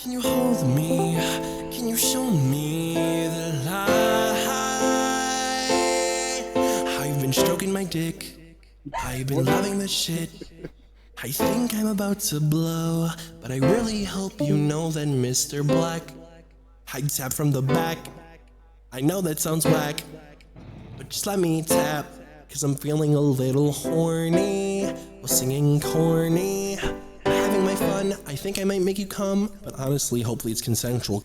Can you hold me? Can you show me the light? How you've been stroking my dick? How you've been loving the shit? I think I'm about to blow, but I really hope you know that Mr. Black, I'd tap from the back. I know that sounds whack, but just let me tap, cause I'm feeling a little horny while singing corny. Having my fun, I think I might make you come, but honestly, hopefully it's consensual.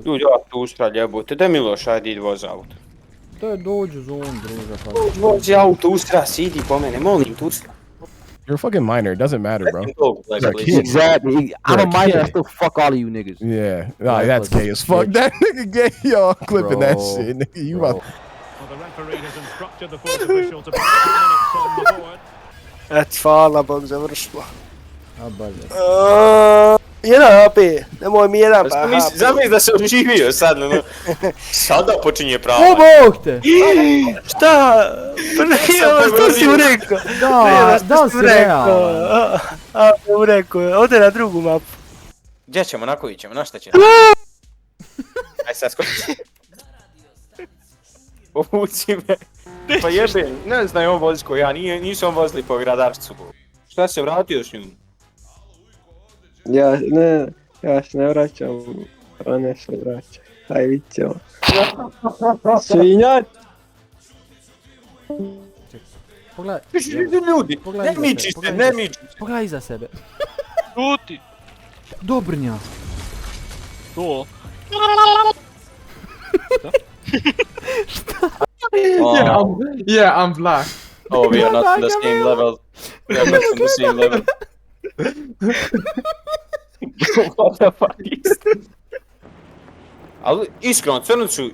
Ljudi, tu usrad jebote, da Miloš, ajde idi voz auto. To je dođu zon, druže. Vozi auto, usra, sidi po mene, molim, tu usra. You're a fucking minor. It doesn't matter, bro. You're a kid. Exactly. I'm a minor. I still fuck all of you niggas. Yeah. Nah, that's gay as fuck. That nigga gay, y'all clipping that shit. Nigga, you about. Well, the referee has instructed the fourth official to put 2 minutes on the board. Hvala Bog, završilo. A bolje. Jedan AP, nemoj mi jedan pa HP. Zamisli da se oživio sad, no. Sada počinje pravo. O Bog te! Šta? Što si mu rekao? Da si realno. A, mu rekao, ode na drugu mapu. Gdje ćemo, na koji ćemo, na šta ćemo? Aj sad skoči. Povuci me. Pa jebe, ne znam on vozi ko ja, nisu on vozili po gradarcu. Šta se vratio s njim? Ja se ne vraćam, ona se vraća. Aj, vidit ćemo. Svinjat! Pogledaj. Ljudi, ne miči se, ne miči se. Pogledaj iza sebe. Šuti! Dobrnja. To? Yeah, I'm black. Oh, we are not on the same level. We are not on the same level. What the fuck is this? Ali iskreno, crno ću...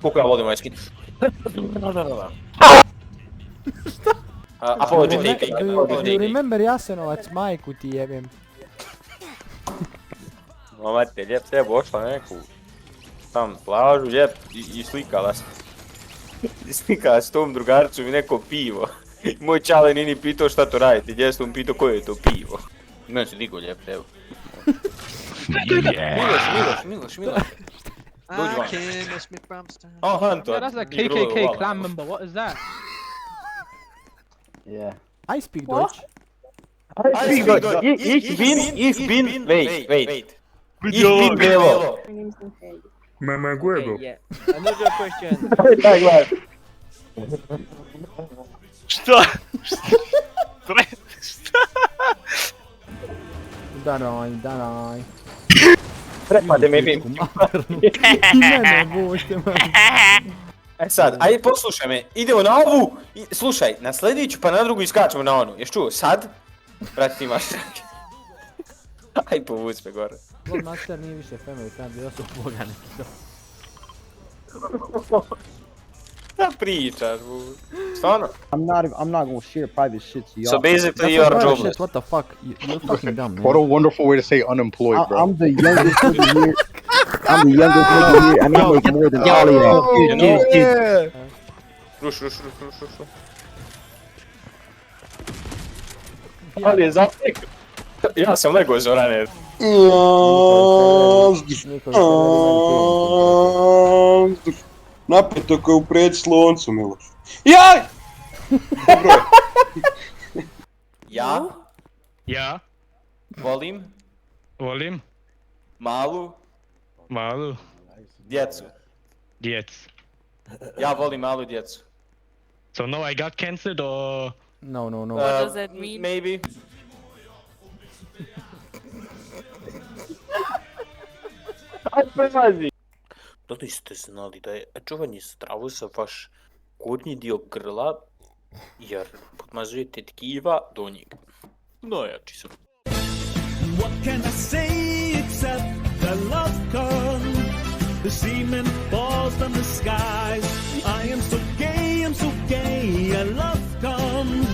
Koliko ja volim ovaj skin? Apology taking. Do you remember Jasenovac, majku ti jebem. Mamate, ljep tebe ošla neku tam plažu, ljep i slikala se. Slikala se tom drugarcu i neko pivo. Moj čale nini pitao šta to radite, gdje sam pitao koje je to pivo. Imam se digo ljep, evo. Miloš. Dođi vam. Oh, Hunter. Yeah, that's a KKK clan member, what is that? Yeah. I speak Deutsch. Ich bin, wait. Ich bin Belo. Mama huevo. Another question. Šta? Danaj. Prepade me vim. Mene bošte, man. E sad, ajde poslušaj me, idemo na ovu, slušaj, na sljedeću pa na drugu iskačemo na onu, ješ čuo, sad? Brati ti maš trake. Aj povuci me gore. Lord Master nije više family friendly, ja su pogane. Da pričaš, stvarno? I'm not gonna share private shit to y'all. So basically you are jobless. What the fuck? You're fucking dumb, man. What a wonderful way to say unemployed, bro. I'm the youngest nigga here. I'm the youngest nigga here, and I make more than all of y'all. Ruš. Ali je zapek. Ja sam lego Zorane. Napeto ko u predsloncu, Miloš. Jaj! Dobro je. Ja volim malu djecu. Ja volim malu djecu. So no, I got cancelled or... No. What does that mean? Maybe. Da li ste znali da je čuvanje strausa vaš gornji dio grla, jer podmazujete tkiva do njega. Najjači sam. What can I say except that love comes? The semen falls from the skies. I am so gay, I love comes.